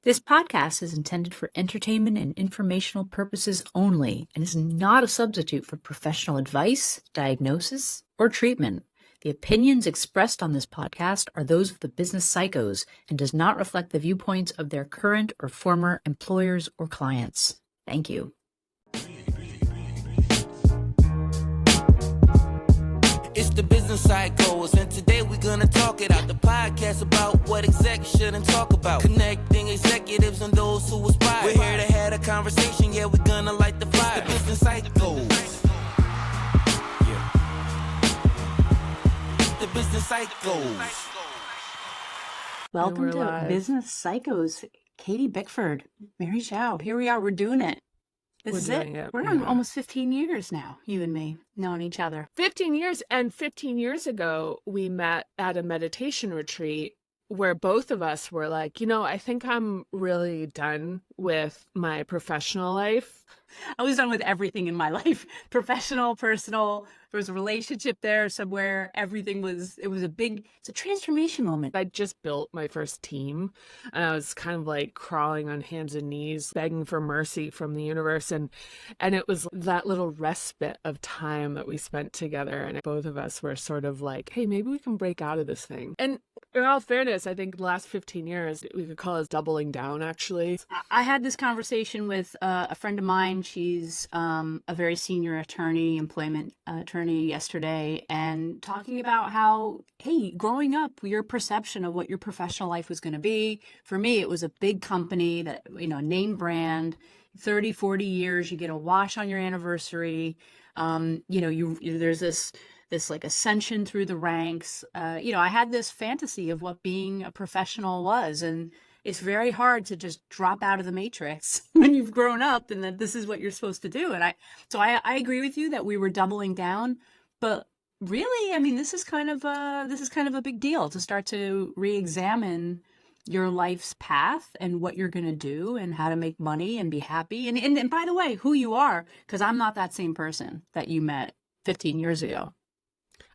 This podcast is intended for entertainment and informational purposes only and is not a substitute for professional advice, diagnosis, or treatment. The opinions expressed on this podcast are those of the business psychos and does not reflect the viewpoints of their current or former employers or clients. Thank you. It's the business psychos, and today we're gonna talk it out. The podcast about what execs shouldn't talk about. Connecting executives and those who aspire. We're here to have a conversation, yeah, we're gonna light the fire. It's the business psychos. Yeah. The business psychos. Welcome to live. Business Psychos. Katie Bickford, Mary Schaub. Here we are. We're doing it. This is doing it. it. We're on almost 15 years now, you and me, knowing each other. 15 years, and 15 years ago, we met at a meditation retreat where both of us were like, I think I'm really done with my professional life. I was done with everything in my life, professional, personal. There was a relationship there somewhere. Everything it's a transformation moment. I just built my first team, and I was kind of like crawling on hands and knees, begging for mercy from the universe. And it was that little respite of time that we spent together. And both of us were sort of like, hey, maybe we can break out of this thing. And in all fairness, I think the last 15 years, we could call us doubling down, actually. I had this conversation with a friend of mine. She's a very senior employment attorney yesterday, and talking about how, hey, growing up, your perception of what your professional life was going to be. For me, it was a big company that, name brand, 30, 40 years, you get a watch on your anniversary. There's this like ascension through the ranks. I had this fantasy of what being a professional was, and it's very hard to just drop out of the matrix when you've grown up and that this is what you're supposed to do. And I agree with you that we were doubling down, but really, I mean, this is kind of a big deal to start to re-examine your life's path and what you're going to do and how to make money and be happy. And by the way, who you are, because I'm not that same person that you met 15 years ago.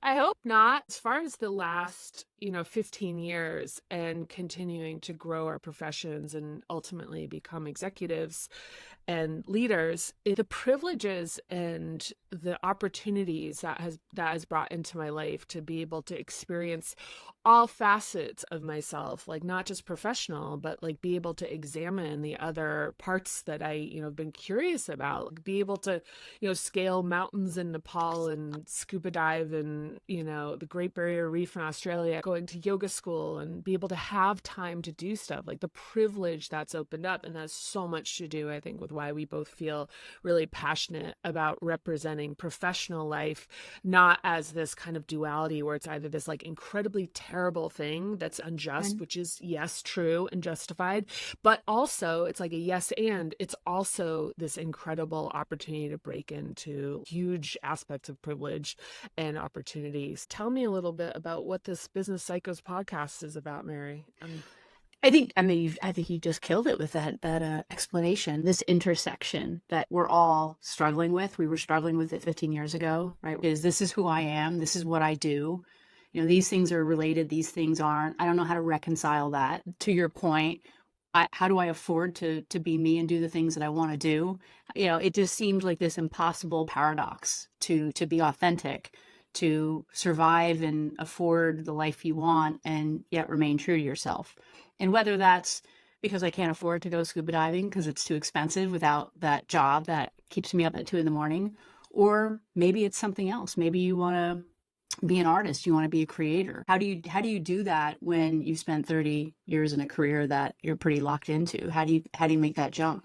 I hope not. As far as the last, 15 years and continuing to grow our professions and ultimately become executives and leaders, the privileges and the opportunities that has brought into my life to be able to experience all facets of myself, like not just professional, but like be able to examine the other parts that I, have been curious about, like be able to, scale mountains in Nepal and scuba dive and, the Great Barrier Reef in Australia, going to yoga school and be able to have time to do stuff, like the privilege that's opened up. And that's so much to do, I think, with why we both feel really passionate about representing professional life, not as this kind of duality where it's either this like incredibly terrible thing that's unjust, which is, yes, true and justified, but also it's like a yes, and it's also this incredible opportunity to break into huge aspects of privilege and opportunities. Tell me a little bit about what this Business Psychos podcast is about, Mary. I think you just killed it with that explanation. This intersection that we're all struggling with. We were struggling with it 15 years ago, right? This is who I am. This is what I do. These things are related. These things aren't. I don't know how to reconcile that. To your point, how do I afford to be me and do the things that I want to do? It just seems like this impossible paradox to be authentic, to survive and afford the life you want and yet remain true to yourself. And whether that's because I can't afford to go scuba diving because it's too expensive without that job that keeps me up at 2 a.m, or maybe it's something else. Maybe you want to be an artist. You want to be a creator. How do you do that when you spent 30 years in a career that you're pretty locked into? How do you make that jump?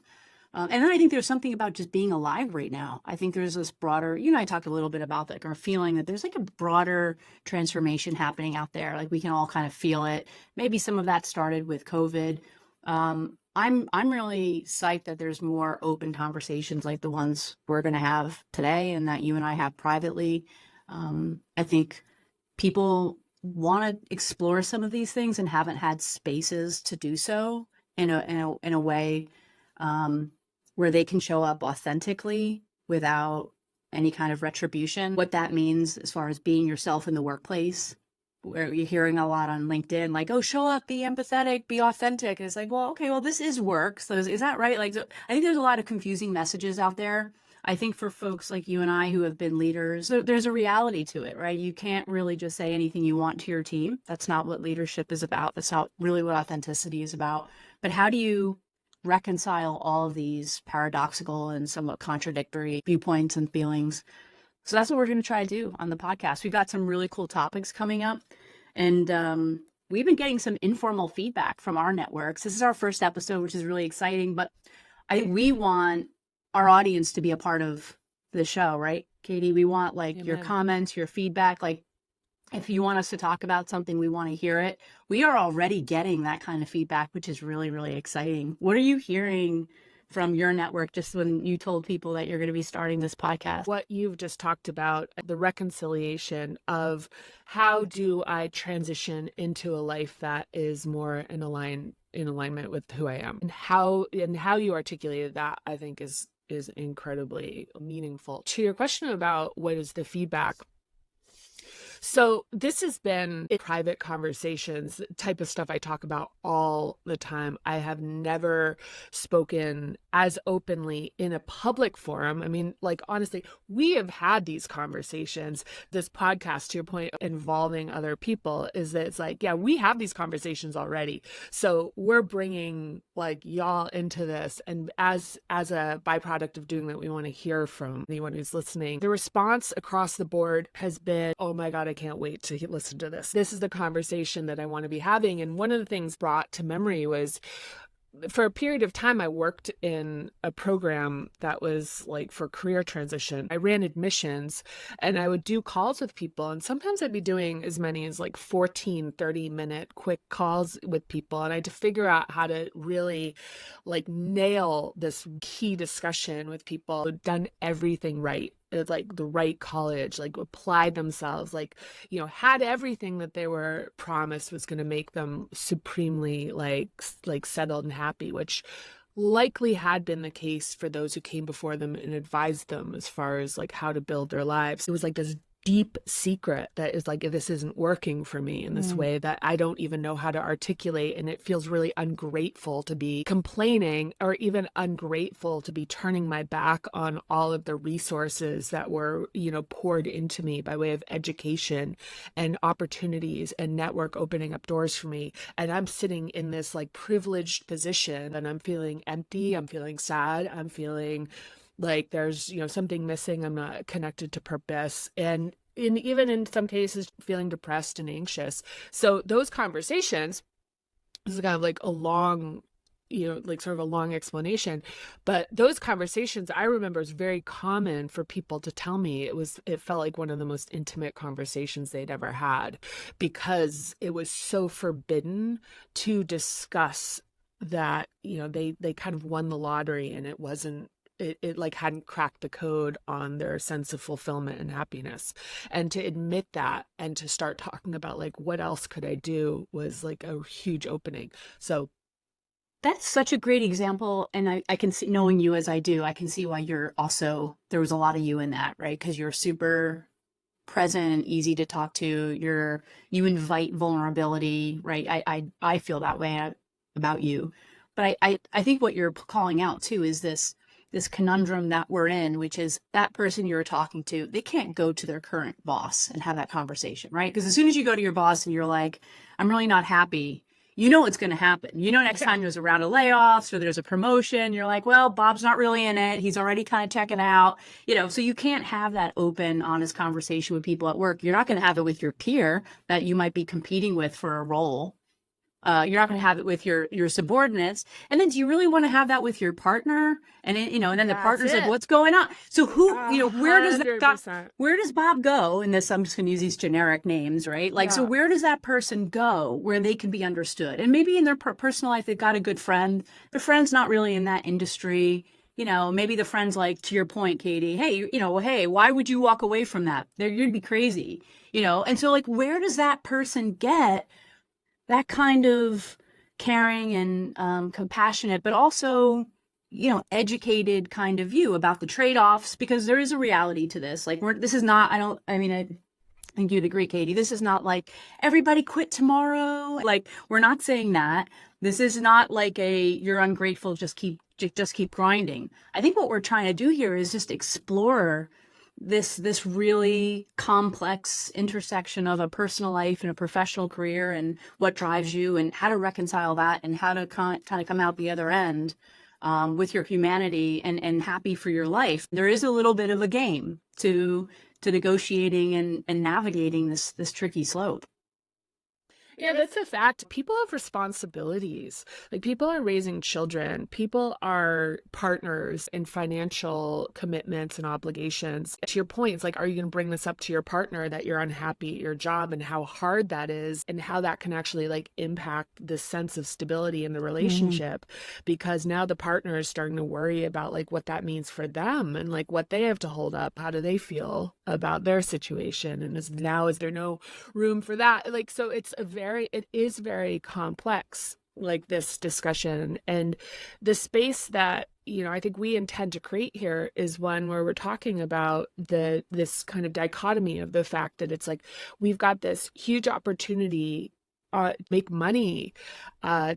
And then I think there's something about just being alive right now. I think there's this broader, I talked a little bit about that, our feeling that there's like a broader transformation happening out there. Like we can all kind of feel it. Maybe some of that started with COVID. I'm really psyched that there's more open conversations like the ones we're going to have today and that you and I have privately. I think people want to explore some of these things and haven't had spaces to do so in a way where they can show up authentically without any kind of retribution. What that means as far as being yourself in the workplace, where you're hearing a lot on LinkedIn, like, oh, show up, be empathetic, be authentic. And it's like, well, okay, well, this is work. So is that right? Like, so I think there's a lot of confusing messages out there. I think for folks like you and I who have been leaders, there's a reality to it, right? You can't really just say anything you want to your team. That's not what leadership is about. That's not really what authenticity is about. But how do you reconcile all of these paradoxical and somewhat contradictory viewpoints and feelings? So that's what we're going to try to do on the podcast. We've got some really cool topics coming up. And we've been getting some informal feedback from our networks. This is our first episode, which is really exciting. But we want our audience to be a part of the show, right, Katie? We want like Amen. your comments, your feedback. Like if you want us to talk about something, we want to hear it. We are already getting that kind of feedback, which is really, really exciting. What are you hearing from your network just when you told people that you're going to be starting this podcast? What you've just talked about, the reconciliation of how do I transition into a life that is more in alignment with who I am, and how you articulated that, I think is incredibly meaningful. To your question about what is the feedback, so this has been private conversations, type of stuff I talk about all the time. I have never spoken as openly in a public forum. I mean, like, honestly, we have had these conversations. This podcast, to your point, involving other people, is that it's like, yeah, we have these conversations already. So we're bringing like y'all into this. And as a byproduct of doing that, we want to hear from anyone who's listening. The response across the board has been, oh my God, I can't wait to listen to this. This is the conversation that I want to be having. And one of the things brought to memory was, for a period of time, I worked in a program that was like for career transition. I ran admissions and I would do calls with people. And sometimes I'd be doing as many as like 14, 30-minute quick calls with people. And I had to figure out how to really like nail this key discussion with people who'd done everything right. It's like the right college, like applied themselves, like, you know, had everything that they were promised was going to make them supremely like settled and happy, which likely had been the case for those who came before them and advised them as far as like how to build their lives. It was like this deep secret that is like, this isn't working for me in this way that I don't even know how to articulate. And it feels really ungrateful to be complaining, or even ungrateful to be turning my back on all of the resources that were, you know, poured into me by way of education and opportunities and network opening up doors for me. And I'm sitting in this like privileged position and I'm feeling empty. I'm feeling sad. I'm feeling like there's, you know, something missing. I'm not connected to purpose. And even in some cases, feeling depressed and anxious. So those conversations, this is kind of like a long, you know, like sort of a long explanation, but those conversations I remember is very common for people to tell me. It felt like one of the most intimate conversations they'd ever had, because it was so forbidden to discuss that, you know, they kind of won the lottery and it wasn't, it like hadn't cracked the code on their sense of fulfillment and happiness. And to admit that and to start talking about like, what else could I do, was like a huge opening. So that's such a great example. And I can see, knowing you as I do, I can see why you're also, there was a lot of you in that, right? Because you're super present, easy to talk to. You invite vulnerability, right? I feel that way about you. But I think what you're calling out too is this conundrum that we're in, which is that person you're talking to, they can't go to their current boss and have that conversation, right? Because as soon as you go to your boss and you're like, I'm really not happy, you know it's going to happen. You know, next time there's a round of layoffs or there's a promotion, you're like, well, Bob's not really in it. He's already kind of checking out, you know, so you can't have that open, honest conversation with people at work. You're not going to have it with your peer that you might be competing with for a role. You're not going to have it with your subordinates. And then do you really want to have that with your partner? And then, you know, and then the partner's like, what's going on? So you know, where does Bob go in this? I'm just going to use these generic names, right? Like, so where does that person go where they can be understood? And maybe in their personal life, they've got a good friend. The friend's not really in that industry. You know, maybe the friend's like, to your point, Katie, hey, you know, hey, why would you walk away from that? You'd be crazy, you know? And so like, where does that person get that kind of caring and compassionate, but also, you know, educated kind of view about the trade-offs? Because there is a reality to this. Like, this is not, I think you'd agree, Katie. This is not like everybody quit tomorrow. Like, we're not saying that. This is not like you're ungrateful, just keep grinding. I think what we're trying to do here is just explore this really complex intersection of a personal life and a professional career and what drives you and how to reconcile that and how to kind of come out the other end with your humanity and happy for your life. There is a little bit of a game to negotiating and navigating this tricky slope. Yeah, that's a fact. People have responsibilities. Like, people are raising children, people are partners in financial commitments and obligations. To your point, it's like, are you going to bring this up to your partner that you're unhappy at your job and how hard that is and how that can actually like impact the sense of stability in the relationship? Because now the partner is starting to worry about like what that means for them and like what they have to hold up. How do they feel about their situation? And is there no room for that? Like, so it is very complex, like this discussion. And the space that, I think we intend to create here is one where we're talking about this kind of dichotomy of the fact that it's like, we've got this huge opportunity make money,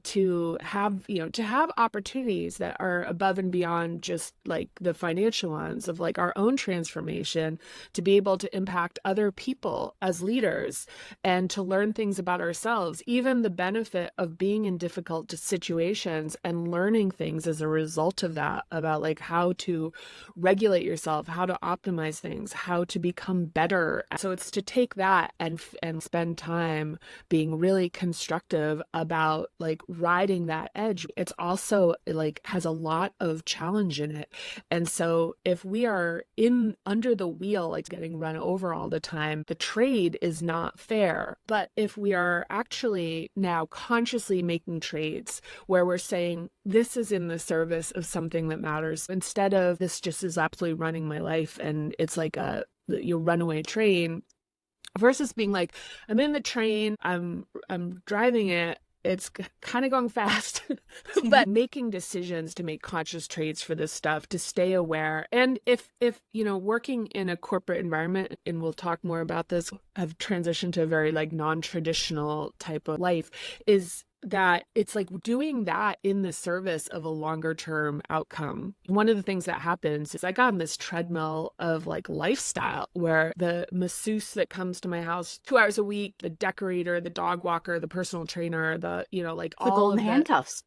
to have opportunities that are above and beyond just like the financial ones of like our own transformation, to be able to impact other people as leaders and to learn things about ourselves, even the benefit of being in difficult situations and learning things as a result of that, about like how to regulate yourself, how to optimize things, how to become better. So it's to take that and spend time being really constructive about like riding that edge. It's also like has a lot of challenge in it. And so if we are under the wheel, like getting run over all the time, the trade is not fair. But if we are actually now consciously making trades where we're saying this is in the service of something that matters, instead of this just is absolutely running my life and it's like a runaway train, versus being like, I'm in the train, I'm driving it, it's kind of going fast, but making decisions to make conscious trades for this stuff, to stay aware. And if working in a corporate environment, and we'll talk more about this, I've transitioned to a very like non-traditional type of life, is that it's like doing that in the service of a longer term outcome. One of the things that happens is I got on this treadmill of like lifestyle where the masseuse that comes to my house 2 hours a week, the decorator, the dog walker, the personal trainer, the all golden of handcuffs.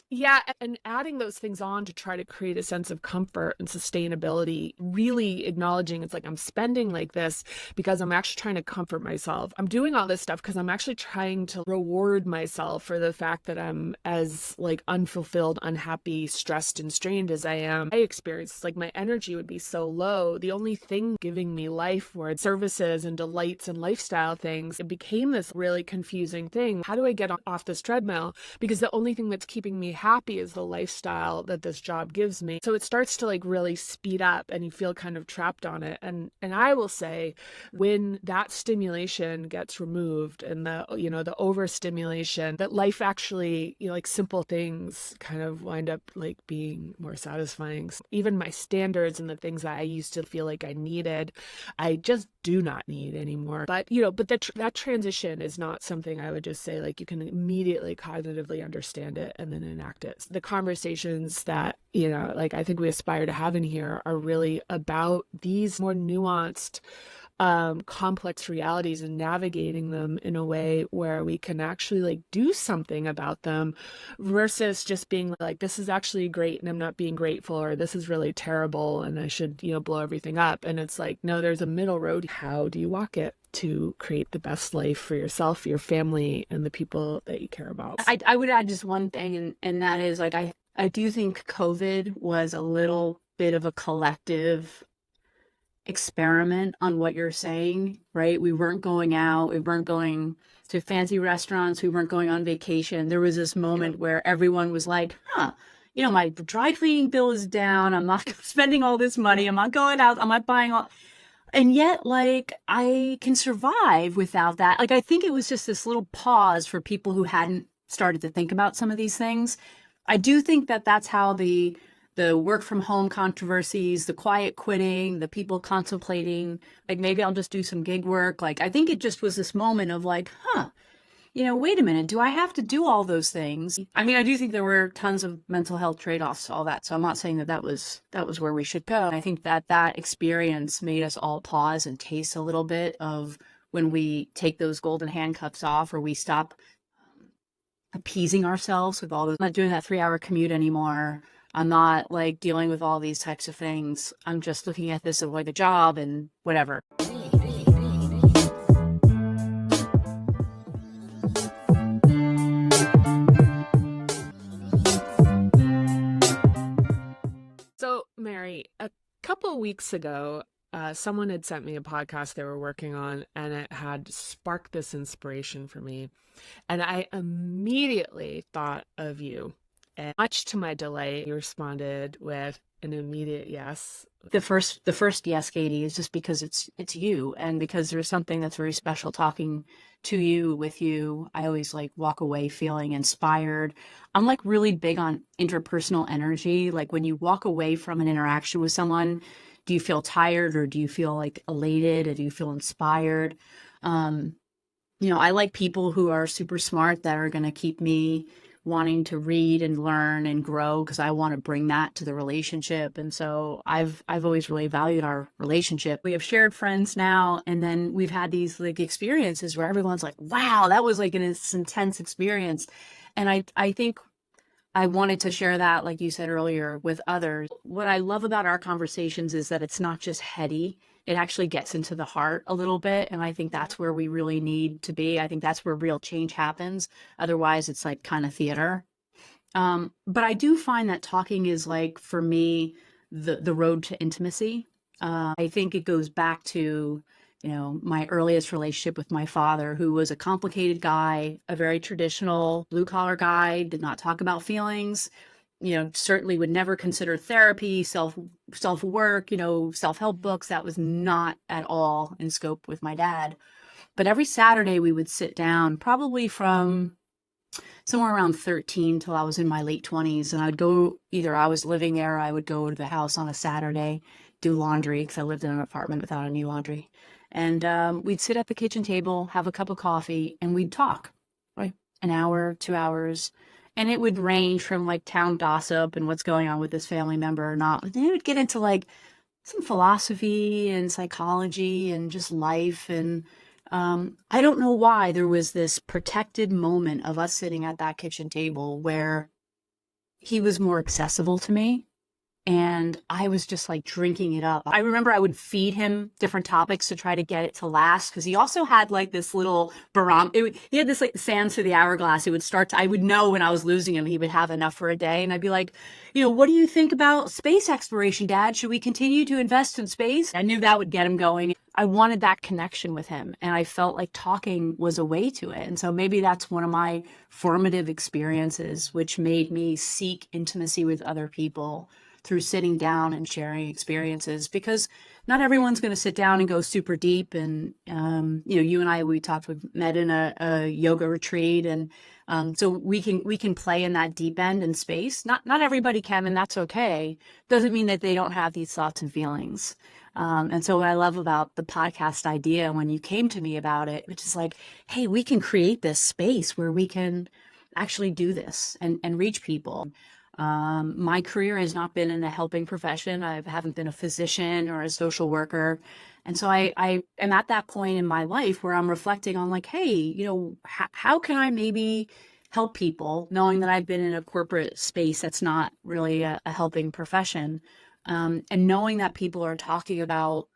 Yeah, and adding those things on to try to create a sense of comfort and sustainability, really acknowledging it's like I'm spending like this because I'm actually trying to comfort myself. I'm doing all this stuff because I'm actually trying to reward myself for the fact that I'm as like unfulfilled, unhappy, stressed, and strained as I am. I experienced like my energy would be so low. The only thing giving me life were services and delights and lifestyle things. It became this really confusing thing. How do I get off this treadmill? Because the only thing that's keeping me happy is the lifestyle that this job gives me. So it starts to like really speed up and you feel kind of trapped on it. And I will say, when that stimulation gets removed and the overstimulation, that life actually, like simple things kind of wind up like being more satisfying. Even my standards and the things that I used to feel like I needed, I just do not need anymore. But that transition is not something I would just say like you can immediately cognitively understand it and then enact it. The conversations that like I think we aspire to have in here are really about these more nuanced, complex realities and navigating them in a way where we can actually like do something about them, versus just being like, this is actually great and I'm not being grateful, or this is really terrible and I should blow everything up. And it's like, no, there's a middle road. How do you walk it to create the best life for yourself, your family, and the people that you care about? I would add just one thing, and that is like I do think COVID was a little bit of a collective experiment on what you're saying, right? We weren't going out, we weren't going to fancy restaurants, we weren't going on vacation. There was this moment where everyone was like, my dry cleaning bill is down, I'm not spending all this money, I'm not going out, I'm not buying all. And yet, like, I can survive without that. Like, I think it was just this little pause for people who hadn't started to think about some of these things. I do think that that's how the the work from home controversies, the quiet quitting, the people contemplating, like maybe I'll just do some gig work. Like, I think it just was this moment of like, wait a minute, do I have to do all those things? I mean, I do think there were tons of mental health trade-offs to all that. So I'm not saying that was where we should go. I think that experience made us all pause and taste a little bit of when we take those golden handcuffs off, or we stop appeasing ourselves with all those. I'm not doing that 3-hour commute anymore. I'm not like dealing with all these types of things. I'm just looking at this as like a job and whatever. So, Mary, a couple of weeks ago, someone had sent me a podcast they were working on, and it had sparked this inspiration for me. And I immediately thought of you. And much to my delight, you responded with an immediate yes. The first yes, Katie, is just because it's you, and because there's something that's very special talking to you, with you. I always like walk away feeling inspired. I'm like really big on interpersonal energy. Like when you walk away from an interaction with someone, do you feel tired, or do you feel like elated, or do you feel inspired? I like people who are super smart, that are going to keep me wanting to read and learn and grow, because I want to bring that to the relationship. And so I've always really valued our relationship. We have shared friends now, and then we've had these like experiences where everyone's like, wow, that was like an intense experience. And I think I wanted to share that, like you said earlier, with others. What I love about our conversations is that it's not just heady. It actually gets into the heart a little bit. And I think that's where we really need to be. I think that's where real change happens. Otherwise, it's like kind of theater. But I do find that talking is like, for me, the road to intimacy. I think it goes back to, my earliest relationship with my father, who was a complicated guy, a very traditional blue collar guy, did not talk about feelings, certainly would never consider therapy, self work, self-help books. That was not at all in scope with my dad. But every Saturday we would sit down, probably from somewhere around 13 till I was in my late 20s. And I'd go, either I was living there, or I would go to the house on a Saturday, do laundry, because I lived in an apartment without any laundry. And we'd sit at the kitchen table, have a cup of coffee, and we'd talk, right? An hour, 2 hours. And it would range from like town gossip and what's going on with this family member or not. But then it would get into like some philosophy and psychology and just life. And I don't know why there was this protected moment of us sitting at that kitchen table where he was more accessible to me. And I was just like drinking it up. I remember I would feed him different topics to try to get it to last, because he also had like this little barometer. He had this like sands through the hourglass. It would start I would know when I was losing him, he would have enough for a day. And I'd be like, what do you think about space exploration, Dad? Should we continue to invest in space? I knew that would get him going. I wanted that connection with him. And I felt like talking was a way to it. And so maybe that's one of my formative experiences, which made me seek intimacy with other people through sitting down and sharing experiences, because not everyone's going to sit down and go super deep. And, you and I, we met in a yoga retreat. And so we can play in that deep end in space. Not everybody can, and that's okay. Doesn't mean that they don't have these thoughts and feelings. And so what I love about the podcast idea, when you came to me about it, which is like, hey, we can create this space where we can actually do this and reach people. My career has not been in a helping profession. I haven't been a physician or a social worker. And so I am at that point in my life where I'm reflecting on like, hey, how can I maybe help people, knowing that I've been in a corporate space that's not really a helping profession, and knowing that people are talking about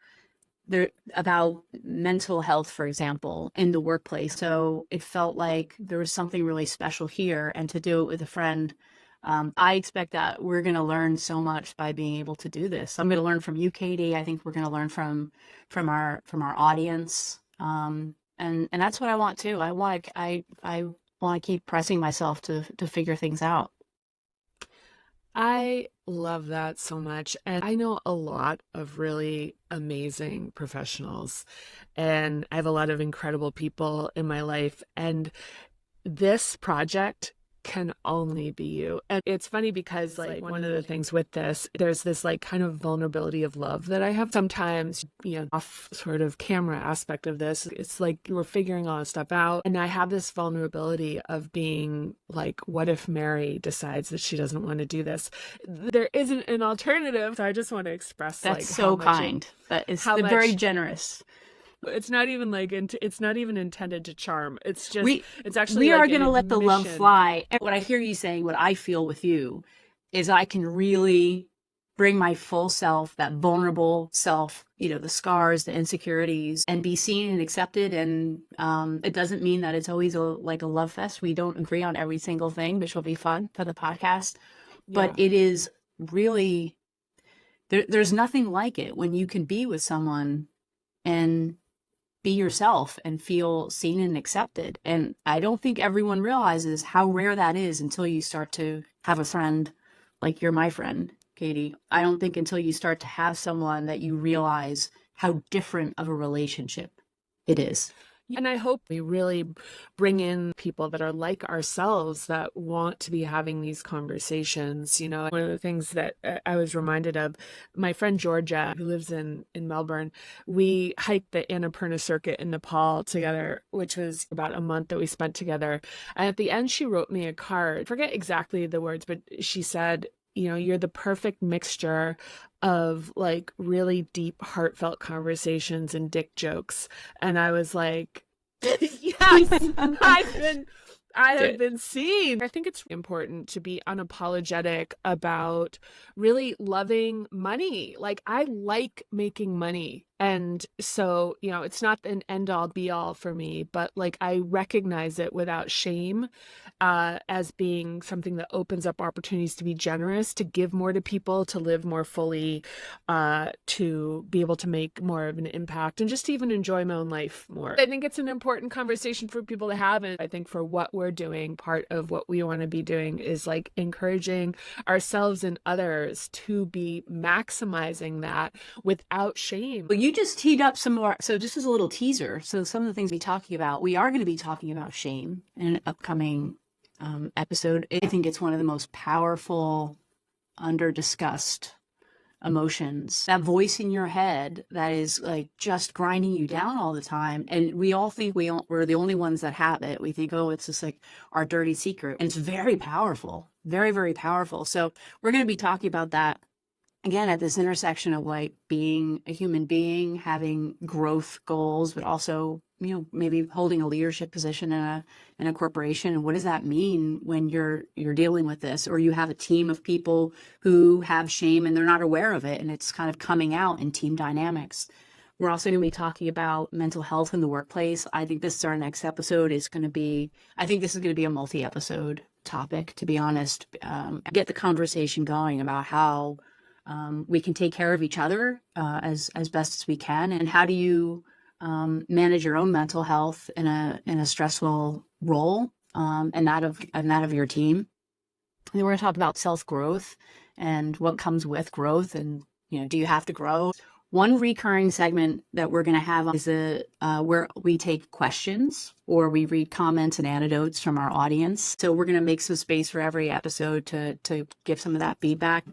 mental health, for example, in the workplace. So it felt like there was something really special here, and to do it with a friend. I expect that we're going to learn so much by being able to do this. I'm going to learn from you, Katie. I think we're going to learn from our audience. And that's what I want too. I want to keep pressing myself to figure things out. I love that so much. And I know a lot of really amazing professionals, and I have a lot of incredible people in my life. And this project can only be you. And it's funny because like one of the things with this, there's this like kind of vulnerability of love that I have sometimes, off sort of camera aspect of this. It's like we're figuring all this stuff out. And I have this vulnerability of being like, what if Mary decides that she doesn't want to do this? There isn't an alternative. So I just want to express That's so kind. That is very generous. It's not even like it's not even intended to charm. It's just it's actually we like are going to let the love fly. And what I hear you saying, what I feel with you, is I can really bring my full self, that vulnerable self, the scars, the insecurities, and be seen and accepted. And it doesn't mean that it's always like a love fest. We don't agree on every single thing, which will be fun for the podcast. But it is really there's nothing like it when you can be with someone and be yourself and feel seen and accepted. And I don't think everyone realizes how rare that is until you start to have a friend like you're my friend, Katie. I don't think until you start to have someone that you realize how different of a relationship it is. And I hope we really bring in people that are like ourselves that want to be having these conversations. One of the things that I was reminded of, my friend Georgia, who lives in Melbourne, we hiked the Annapurna circuit in Nepal together, which was about a month that we spent together. And at the end, she wrote me a card. I forget exactly the words, but she said, you're the perfect mixture of like really deep, heartfelt conversations and dick jokes. And I was like, yes, I have been seen. I think it's important to be unapologetic about really loving money. Like, I like making money. And so, it's not an end all be all for me, but like I recognize it without shame as being something that opens up opportunities to be generous, to give more to people, to live more fully, to be able to make more of an impact and just to even enjoy my own life more. I think it's an important conversation for people to have. And I think for what we're doing, part of what we want to be doing is like encouraging ourselves and others to be maximizing that without shame. Well, you just teed up some more. So just as a little teaser. So some of the things we are going to be talking about shame in an upcoming episode. I think it's one of the most powerful, under-discussed emotions. That voice in your head that is like just grinding you down all the time. And we all think we're the only ones that have it. We think, it's just like our dirty secret. And it's very powerful. Very, very powerful. So we're going to be talking about that again at this intersection of like being a human being, having growth goals, but also, maybe holding a leadership position in a corporation. And what does that mean when you're dealing with this, or you have a team of people who have shame and they're not aware of it, and it's kind of coming out in team dynamics. We're also going to be talking about mental health in the workplace. I think this is our next episode is going to be, I think this is going to be a multi-episode topic, to be honest. Get the conversation going about how we can take care of each other as best as we can, and how do you manage your own mental health in a stressful role, and that of your team. And then we're going to talk about self-growth and what comes with growth, and do you have to grow? One recurring segment that we're going to have is where we take questions or we read comments and anecdotes from our audience. So we're going to make some space for every episode to give some of that feedback.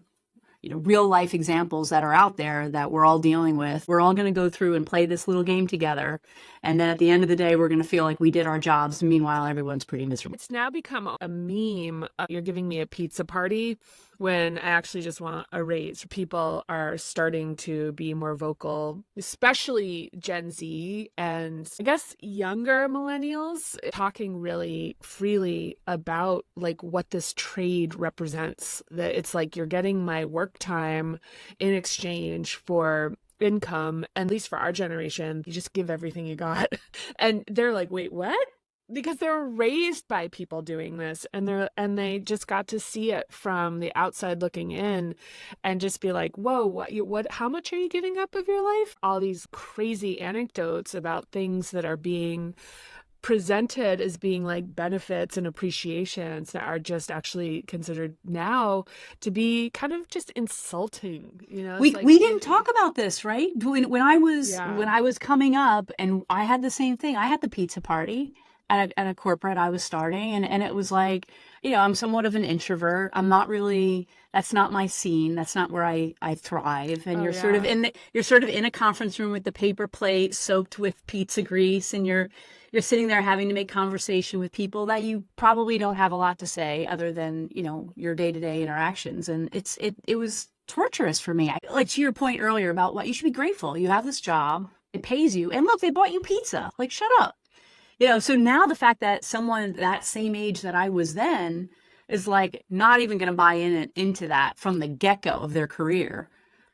Real life examples that are out there that we're all dealing with. We're all going to go through and play this little game together. And then at the end of the day, we're going to feel like we did our jobs. Meanwhile, everyone's pretty miserable. It's now become a meme. You're giving me a pizza party when I actually just want a raise. People are starting to be more vocal, especially Gen Z and I guess younger millennials, talking really freely about like what this trade represents. That it's like you're getting my work time in exchange for income, and at least for our generation, you just give everything you got. And they're like, wait, what? Because they were raised by people doing this, and they just got to see it from the outside looking in and just be like, whoa, what how much are you giving up of your life? All these crazy anecdotes about things that are being presented as being like benefits and appreciations that are just actually considered now to be kind of just insulting. We didn't talk about this, right? When I was coming up, and I had the same thing. I had the pizza party. at a corporate I was starting, and it was like, I'm somewhat of an introvert. I'm not really, that's not my scene. That's not where I thrive. And Oh, you're sort of yeah. you're sort of in a conference room with the paper plate soaked with pizza grease, and you're sitting there having to make conversation with people that you probably don't have a lot to say other than, your day-to-day interactions. And it was torturous for me. Like, to your point earlier about what you should be grateful. You have this job, it pays you, and look, they bought you pizza. Like, shut up. So now the fact that someone that same age that I was then is like not even going to buy into that from the get-go of their career,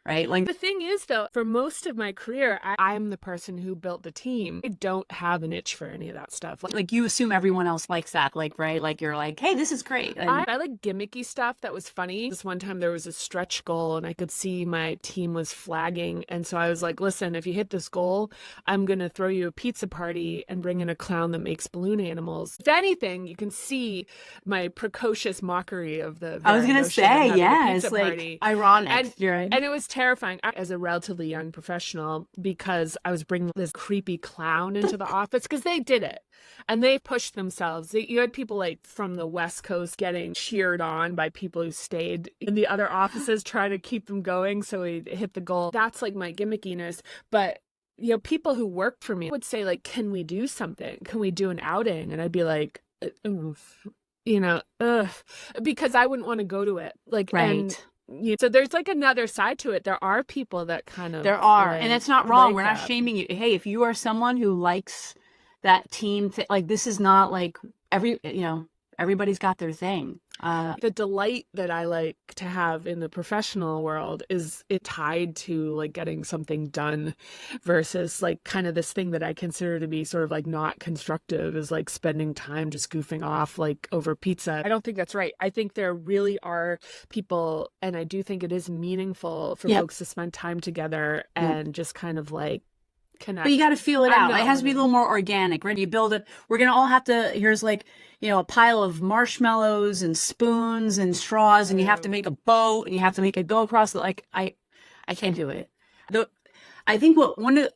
right? Like, The thing is, though, for most of my career, I'm the person who built the team. I don't have an itch for any of that stuff. like you assume everyone else likes that, like, right? Like, you're like, hey, this is great. And I like gimmicky stuff that was funny. This one time there was a stretch goal and I could see my team was flagging. And so I was like, listen, if you hit this goal, I'm going to throw you a pizza party and bring in a clown that makes balloon animals. If anything, you can see my precocious mockery of the I was very going to notion of say, having a yeah, pizza it's like party. ironic. You're right. And it was terrifying as a relatively young professional because I was bringing this creepy clown into the office because they did it and they pushed themselves. You had people like from the West Coast getting cheered on by people who stayed in the other offices trying to keep them going so we hit the goal. That's like my gimmickiness. But people who worked for me would say like, can we do something? Can we do an outing? And I'd be like, oof, ugh, because I wouldn't want to go to it. Like, Right. So there's like another side to it. There are people that kind of There are, like, and it's not wrong. like We're not that. shaming you. Hey, if you are someone who likes that team, like, this is not like everybody's got their thing. The delight that I like to have in the professional world is it tied to like getting something done versus like kind of this thing that I consider to be sort of like not constructive is like spending time just goofing off like over pizza. I don't think that's right. I think there really are people, and I do think it is meaningful for Yep. folks to spend time together and just kind of like connect. But you got to feel it I'm out. not It has to be a one little more organic, right? You build it. We're going to all have to, here's like, a pile of marshmallows and spoons and straws, and you have to make a boat and you have to make it go across. Like, I can't do it. I think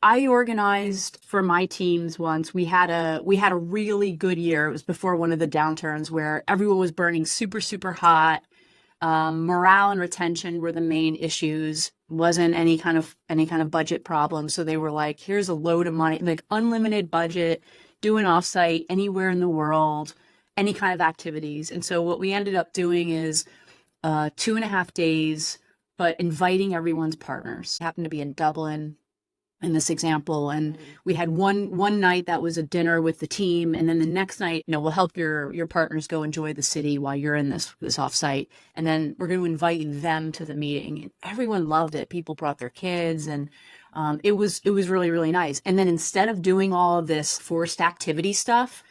I organized for my teams once. We had a really good year. It was before one of the downturns where everyone was burning super, super hot. Morale and retention were the main issues. Wasn't any kind of budget problem. So they were like, here's a load of money, like unlimited budget, do an offsite anywhere in the world, any kind of activities. And so what we ended up doing is 2.5 days, but inviting everyone's partners. It happened to be in Dublin in this example, and we had one night that was a dinner with the team, and then the next night, we'll help your partners go enjoy the city while you're in this offsite, and then we're going to invite them to the meeting. And everyone loved it. People brought their kids, and it was really, really nice. And then instead of doing all of this forced activity stuff,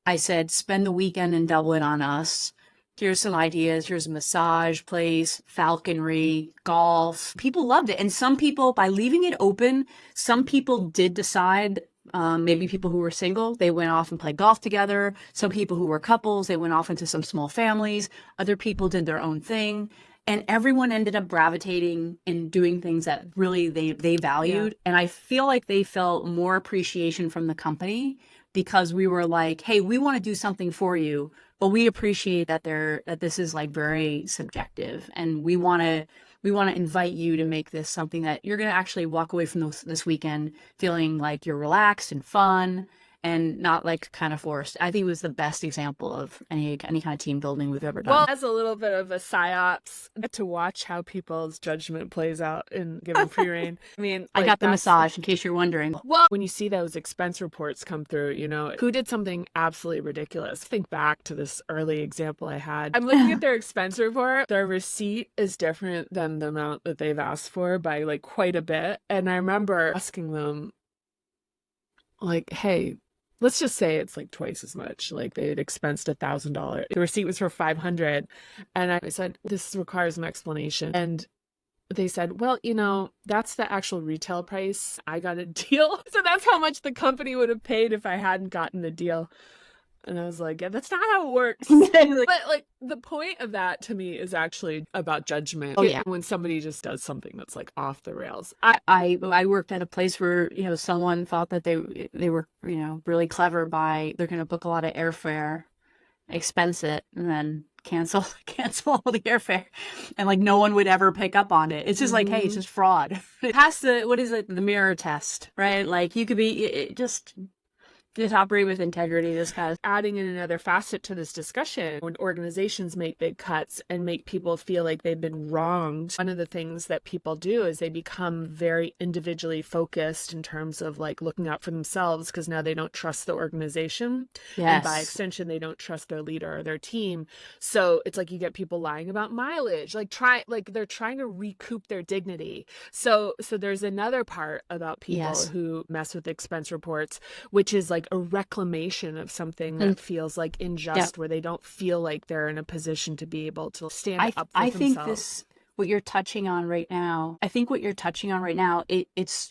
I said, spend the weekend in Dublin on us. Here's some ideas. Here's a massage place, falconry, golf. People loved it. And some people, by leaving it open, some people did decide, maybe people who were single, they went off and played golf together. Some people who were couples, they went off into some small families. Other people did their own thing. And everyone ended up gravitating and doing things that really they valued. Yeah. And I feel like they felt more appreciation from the company because we were like, hey, we want to do something for you, but we appreciate that this is like very subjective, and we want to invite you to make this something that you're going to actually walk away from this weekend feeling like you're relaxed and fun and not like kind of forced. I think it was the best example of any kind of team building we've ever done. Well, as a little bit of a psyops, to watch how people's judgment plays out in given free reign. I mean, I got the massage, in case you're wondering. Well, when you see those expense reports come through, who did something absolutely ridiculous. Think back to this early example I had. I'm looking at their expense report. Their receipt is different than the amount that they've asked for by like quite a bit. And I remember asking them, like, hey, let's just say it's like twice as much. Like they had expensed $1,000. The receipt was for $500. And I said, this requires an explanation. And they said, well, that's the actual retail price. I got a deal. So that's how much the company would have paid if I hadn't gotten the deal. And I was like, yeah, that's not how it works. But like the point of that to me is actually about judgment. Oh, yeah. When somebody just does something that's like off the rails. I worked at a place where, someone thought that they were, really clever by they're going to book a lot of airfare, expense it, and then cancel all the airfare, and like no one would ever pick up on it. It's just like, hey, it's just fraud. It has to, what is it, the mirror test, right? Like you could be just operate with integrity. This kind of adding in another facet to this discussion, when organizations make big cuts and make people feel like they've been wronged, one of the things that people do is they become very individually focused in terms of like looking out for themselves, because now they don't trust the organization. Yes. And by extension, they don't trust their leader or their team. So it's like you get people lying about mileage, like they're trying to recoup their dignity. So there's another part about people who mess with expense reports, which is like a reclamation of something that feels like unjust, where they don't feel like they're in a position to be able to stand up for themselves. I think what you're touching on right now, it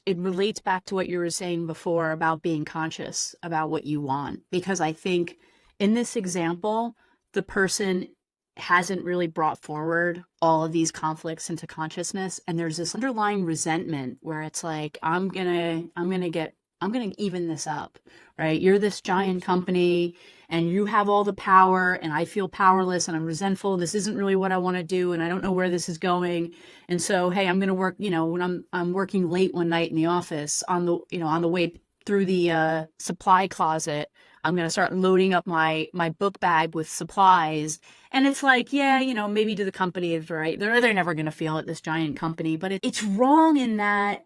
relates back to what you were saying before about being conscious about what you want. Because I think in this example, the person hasn't really brought forward all of these conflicts into consciousness. And there's this underlying resentment where it's like, I'm going to even this up, right? You're this giant company and you have all the power and I feel powerless and I'm resentful. This isn't really what I want to do. And I don't know where this is going. And so, hey, I'm going to work, when I'm working late one night in the office on the way through the supply closet, I'm going to start loading up my book bag with supplies. And it's like, yeah, maybe to the company, it's right. They're never going to feel it, this giant company, but it's wrong in that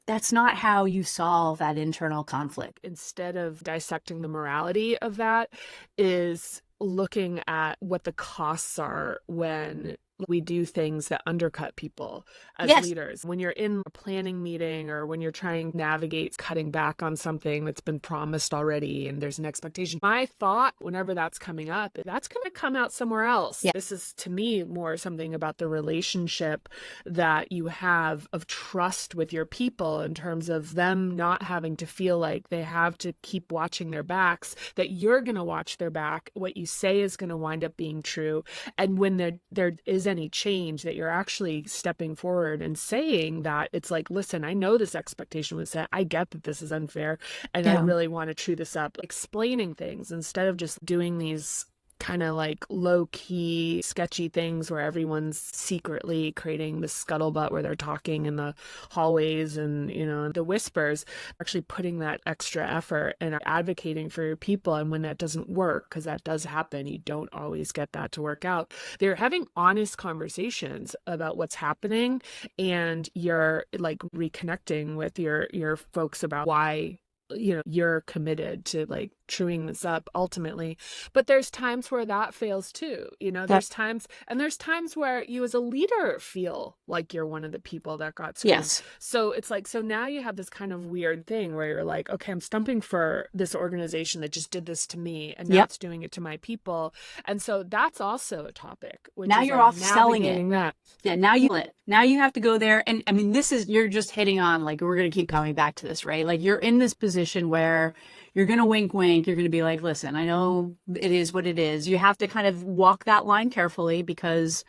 that's not how you solve that internal conflict. Instead of dissecting the morality of that, is looking at what the costs are when we do things that undercut people as leaders. When you're in a planning meeting or when you're trying to navigate cutting back on something that's been promised already and there's an expectation, my thought whenever that's coming up, that's going to come out somewhere else. Yeah. This is, to me, more something about the relationship that you have of trust with your people, in terms of them not having to feel like they have to keep watching their backs, that you're going to watch their back. What you say is going to wind up being true. And when there is any change, that you're actually stepping forward and saying that it's like, listen, I know this expectation was set. I get that this is unfair. And I really want to chew this up. Explaining things instead of just doing these kind of like low-key sketchy things where everyone's secretly creating this scuttlebutt where they're talking in the hallways and the whispers, actually putting that extra effort and advocating for your people. And when that doesn't work, because that does happen, you don't always get that to work out, they're having honest conversations about what's happening, and you're like reconnecting with your folks about why you're committed to like chewing this up ultimately. But there's times where that fails too. There's times where you as a leader feel like you're one of the people that got screwed. Yes. So it's like, so now you have this kind of weird thing where you're like, okay, I'm stumping for this organization that just did this to me, and now it's doing it to my people. And so that's also a topic. Now you're off selling it. That. Yeah. Now you have to go there. And I mean, you're just hitting on, like, we're going to keep coming back to this, right? Like, you're in this position where you're going to wink, you're going to be like, listen, I know it is what it is. You have to kind of walk that line carefully because,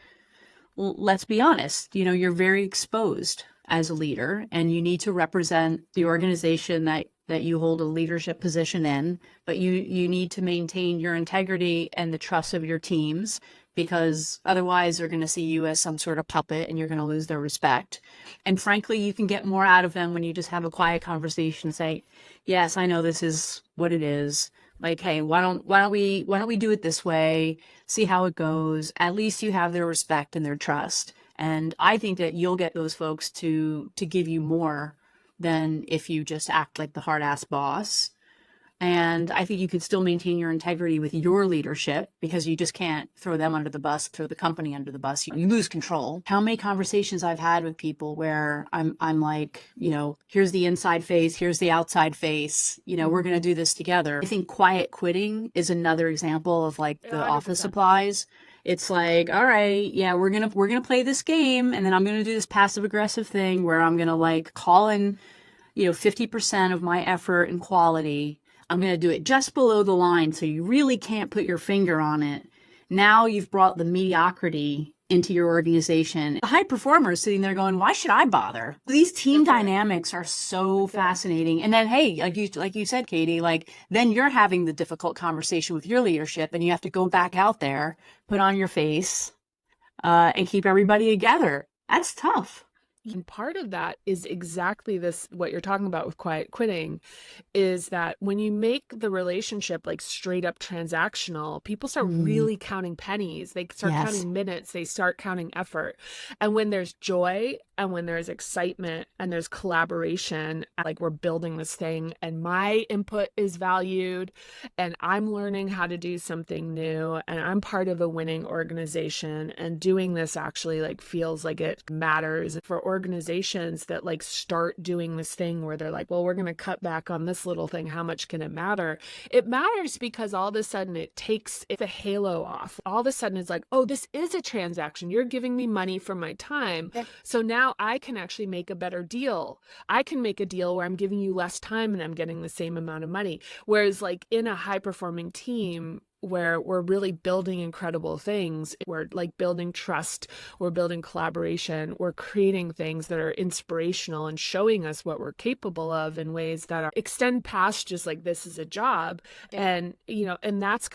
let's be honest, you're very exposed as a leader and you need to represent the organization that you hold a leadership position in, but you need to maintain your integrity and the trust of your teams, because otherwise they're going to see you as some sort of puppet and you're going to lose their respect. And frankly, you can get more out of them when you just have a quiet conversation and say, yes, I know this is what it is. Like, hey, why don't we do it this way? See how it goes. At least you have their respect and their trust. And I think that you'll get those folks to give you more than if you just act like the hard ass boss. And I think you could still maintain your integrity with your leadership, because you just can't throw them under the bus, throw the company under the bus. You lose control. How many conversations I've had with people where I'm like, here's the inside face, here's the outside face, we're going to do this together. I think quiet quitting is another example of like the 100%. Office supplies. It's like, all right, yeah, we're going to play this game. And then I'm going to do this passive aggressive thing where I'm going to like call in, 50% of my effort and quality. I'm going to do it just below the line so you really can't put your finger on it. Now you've brought the mediocrity into your organization. The high performer is sitting there going, why should I bother? These team dynamics are so fascinating. And then, hey, like you said, Katie, like then you're having the difficult conversation with your leadership and you have to go back out there, put on your face, and keep everybody together. That's tough. And part of that is exactly this, what you're talking about with quiet quitting, is that when you make the relationship like straight up transactional, people start really counting pennies. They start counting minutes. They start counting effort. And when there's joy and when there's excitement and there's collaboration, like we're building this thing and my input is valued and I'm learning how to do something new and I'm part of a winning organization and doing this actually like feels like it matters. For organizations that like start doing this thing where they're like, well, we're going to cut back on this little thing. How much can it matter? It matters because all of a sudden it takes the halo off. All of a sudden it's like, oh, this is a transaction. You're giving me money for my time. So now I can actually make a better deal. I can make a deal where I'm giving you less time and I'm getting the same amount of money. Whereas like in a high performing team, where we're really building incredible things. We're like building trust, we're building collaboration, we're creating things that are inspirational and showing us what we're capable of in ways that are extend past just like this is a job. And, you know, and that's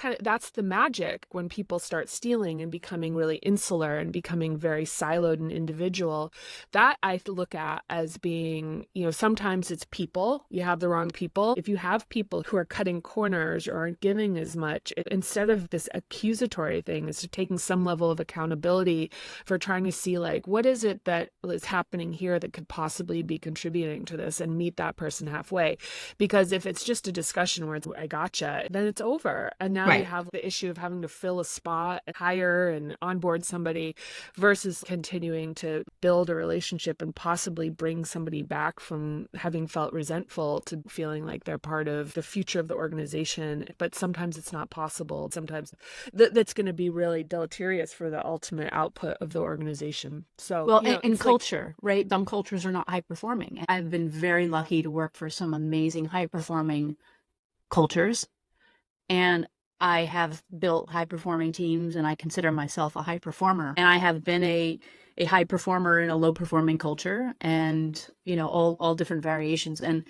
the magic when people start stealing and becoming really insular and becoming very siloed and individual. That I look at as being, you know, sometimes it's people, you have the wrong people. If you have people who are cutting corners or aren't giving as much, instead of this accusatory thing, is taking some level of accountability for trying to see like, what is it that is happening here that could possibly be contributing to this and meet that person halfway. Because if it's just a discussion where it's, I gotcha, then it's over. And now you have the issue of having to fill a spot, hire and onboard somebody versus continuing to build a relationship and possibly bring somebody back from having felt resentful to feeling like they're part of the future of the organization. But sometimes it's not possible. Sometimes that's going to be really deleterious for the ultimate output of the organization. So, well, you know, and culture, right? Some cultures are not high performing. I've been very lucky to work for some amazing high performing cultures. And I have built high performing teams and I consider myself a high performer. And I have been a high performer in a low performing culture and, you know, all different variations. And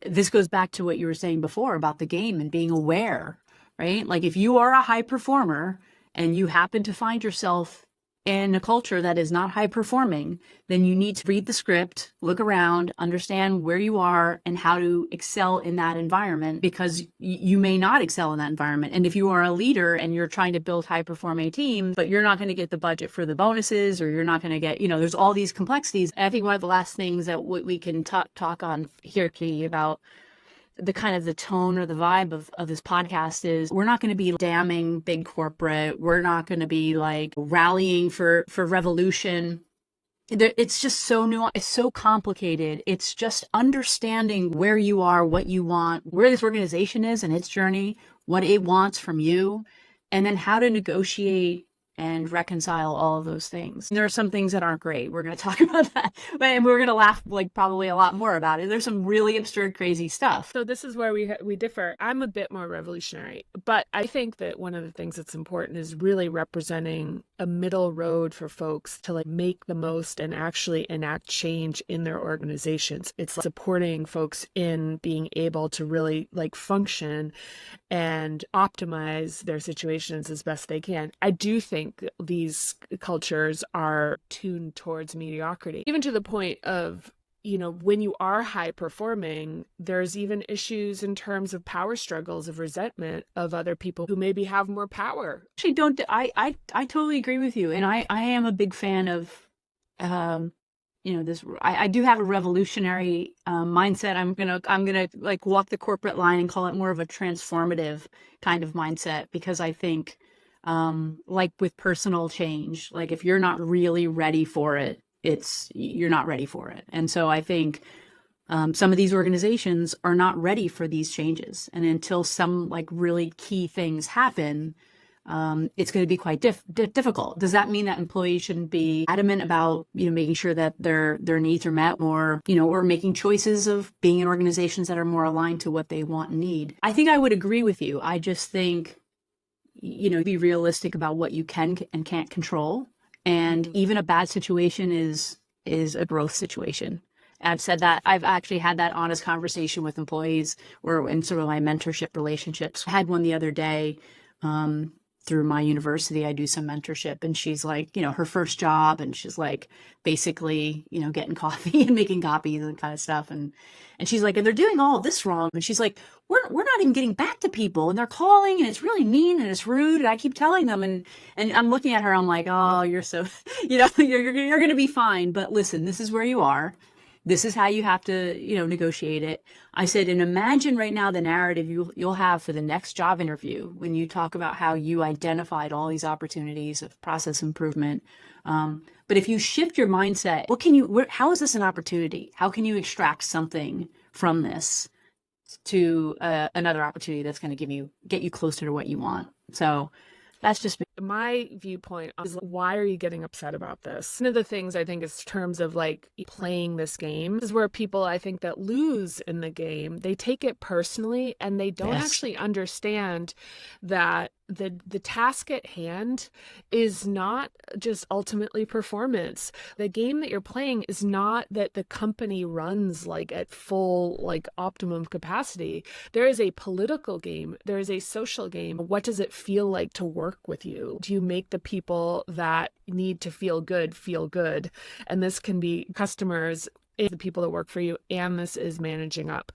this goes back to what you were saying before about the game and being aware. Right? Like if you are a high performer and you happen to find yourself in a culture that is not high performing, then you need to read the script, look around, understand where you are and how to excel in that environment because you may not excel in that environment. And if you are a leader and you're trying to build high performing teams, but you're not going to get the budget for the bonuses or you're not going to get, you know, there's all these complexities. I think one of the last things that we can talk on here, Katie, about the kind of the tone or the vibe of this podcast is we're not going to be damning big corporate. We're not going to be like rallying for revolution. It's just so nuanced. It's so complicated. It's just understanding where you are, what you want, where this organization is in its journey, what it wants from you, and then how to negotiate and reconcile all of those things. There are some things that aren't great. We're going to talk about that, and we're going to laugh like probably a lot more about it. There's some really absurd, crazy stuff. So this is where we differ. I'm a bit more revolutionary, but I think that one of the things that's important is really representing a middle road for folks to like make the most and actually enact change in their organizations. It's like supporting folks in being able to really like function and optimize their situations as best they can. I do think these cultures are tuned towards mediocrity, even to the point of, you know, when you are high performing, there's even issues in terms of power struggles, of resentment of other people who maybe have more power. Actually, I totally agree with you. And I am a big fan of, you know, this, I do have a revolutionary mindset. I'm gonna like walk the corporate line and call it more of a transformative kind of mindset, because I think, like with personal change, like if you're not really ready for it, you're not ready for it. And so I think some of these organizations are not ready for these changes. And until some like really key things happen, it's going to be quite difficult. Does that mean that employees shouldn't be adamant about, making sure that their needs are met, or, or making choices of being in organizations that are more aligned to what they want and need? I think I would agree with you. I just think, be realistic about what you can and can't control. And even a bad situation is a growth situation. I've said that. I've actually had that honest conversation with employees or in sort of my mentorship relationships. I had one the other day, through my university. I do some mentorship, and she's like, her first job, and she's like basically, getting coffee and making copies and kind of stuff. And she's like, and they're doing all of this wrong. And she's like, we're not even getting back to people, and they're calling, and it's really mean and it's rude. And I keep telling them, and I'm looking at her, I'm like, oh, you're so, you're going to be fine. But listen, this is where you are. This is how you have to, negotiate it. I said, and imagine right now the narrative you'll have for the next job interview when you talk about how you identified all these opportunities of process improvement. But if you shift your mindset, how is this an opportunity? How can you extract something from this to another opportunity that's going to get you closer to what you want? So that's just my viewpoint is, why are you getting upset about this? One of the things I think is terms of like playing this game is where people, I think, that lose in the game, they take it personally, and they don't actually understand that the task at hand is not just ultimately performance. The game that you're playing is not that the company runs like at full, like optimum capacity. There is a political game. There is a social game. What does it feel like to work with you? Do you make the people that need to feel good? And this can be customers, the people that work for you, and this is managing up,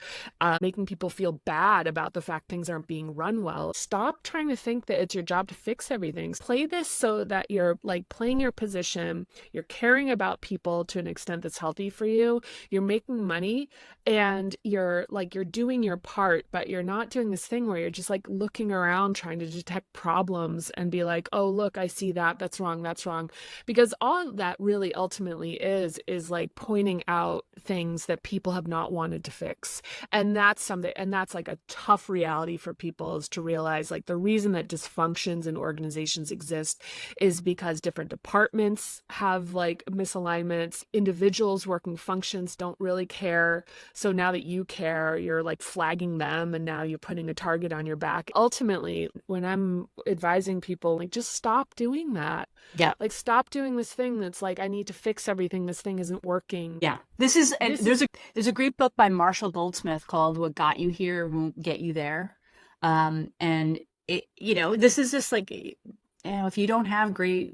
making people feel bad about the fact things aren't being run well. Stop trying to think that it's your job to fix everything. Play this so that you're like playing your position, you're caring about people to an extent that's healthy for you, you're making money, and you're doing your part, but you're not doing this thing where you're just like looking around trying to detect problems and be like, oh, look, I see that, that's wrong. Because all that really ultimately is like pointing out things that people have not wanted to fix. And that's like a tough reality for people, is to realize like the reason that dysfunctions in organizations exist is because different departments have like misalignments. Individuals working functions don't really care. So now that you care, you're like flagging them, and now you're putting a target on your back. Ultimately, when I'm advising people, like, just stop doing that. Yeah. Like, stop doing this thing that's like, I need to fix everything. This thing isn't working. Yeah. There's a great book by Marshall Goldsmith called What Got You Here Won't Get You There. And it, this is just like, if you don't have great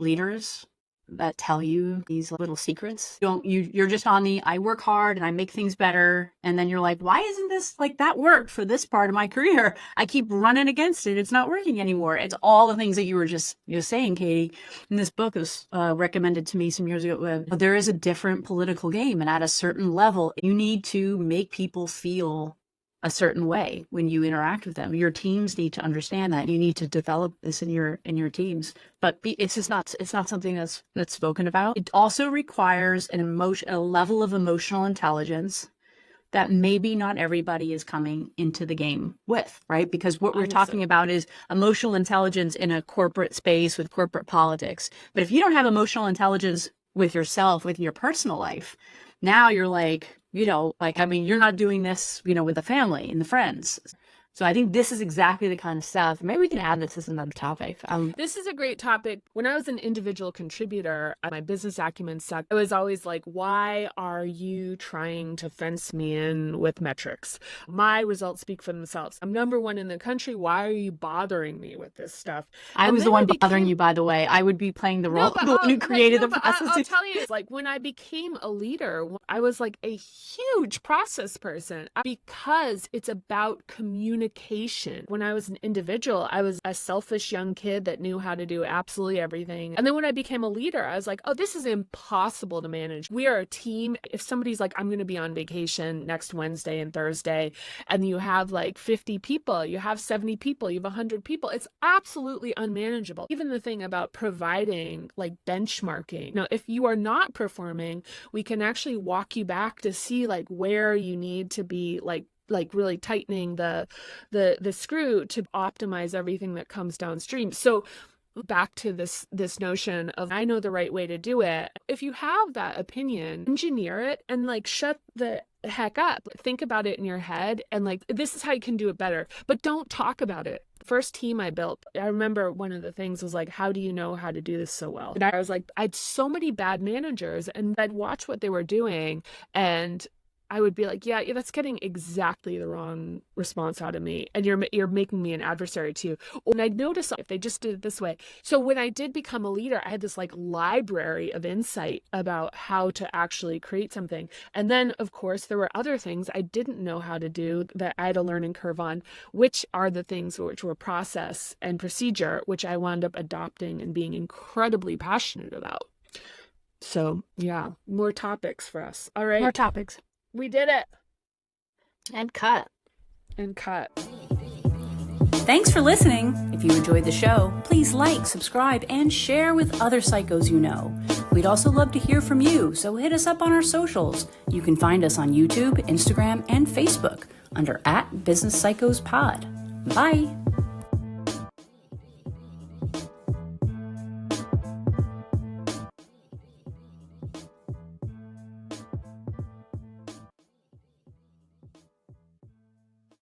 leaders that tell you these little secrets, you're just on the, I work hard and I make things better. And then you're like, why isn't this like that worked for this part of my career? I keep running against it. It's not working anymore. It's all the things that you were just saying, Katie. And this book was recommended to me some years ago. There is a different political game, and at a certain level, you need to make people feel a certain way when you interact with them. Your teams need to understand that. You need to develop this in your teams. But it's not something that's spoken about. It also requires a level of emotional intelligence that maybe not everybody is coming into the game with, right? Because what we're talking about is emotional intelligence in a corporate space with corporate politics. But if you don't have emotional intelligence with yourself, with your personal life, now you're like, you're not doing this, with the family and the friends. So I think this is exactly the kind of stuff. Maybe we can add this as another topic. This is a great topic. When I was an individual contributor, my business acumen sucked. I was always like, why are you trying to fence me in with metrics? My results speak for themselves. I'm number one in the country. Why are you bothering me with this stuff? I was the one bothering you, by the way. I would be playing the role of the one who created the process. I'll tell you, it's like when I became a leader, I was like a huge process person because it's about communication. When I was an individual, I was a selfish young kid that knew how to do absolutely everything. And then when I became a leader, I was like, oh, this is impossible to manage. We are a team. If somebody's like, I'm going to be on vacation next Wednesday and Thursday, and you have like 50 people, you have 70 people, you have 100 people, it's absolutely unmanageable. Even the thing about providing like benchmarking. Now, if you are not performing, we can actually walk you back to see like where you need to be like like really tightening the screw to optimize everything that comes downstream. So back to this notion of, I know the right way to do it. If you have that opinion, engineer it and like shut the heck up. Think about it in your head and like, this is how you can do it better, but don't talk about it. First team I built, I remember one of the things was like, how do you know how to do this so well? And I was like, I had so many bad managers, and I'd watch what they were doing and I would be like, yeah, that's getting exactly the wrong response out of me. And you're making me an adversary to you. And I'd notice if they just did it this way. So when I did become a leader, I had this like library of insight about how to actually create something. And then, of course, there were other things I didn't know how to do that I had a learning curve on, which are the things which were process and procedure, which I wound up adopting and being incredibly passionate about. So yeah, more topics for us. All right. More topics. We did it. And cut. And cut. Thanks for listening. If you enjoyed the show, please like, subscribe, and share with other psychos you know. We'd also love to hear from you, so hit us up on our socials. You can find us on YouTube, Instagram, and Facebook under @BusinessPsychosPod. Bye.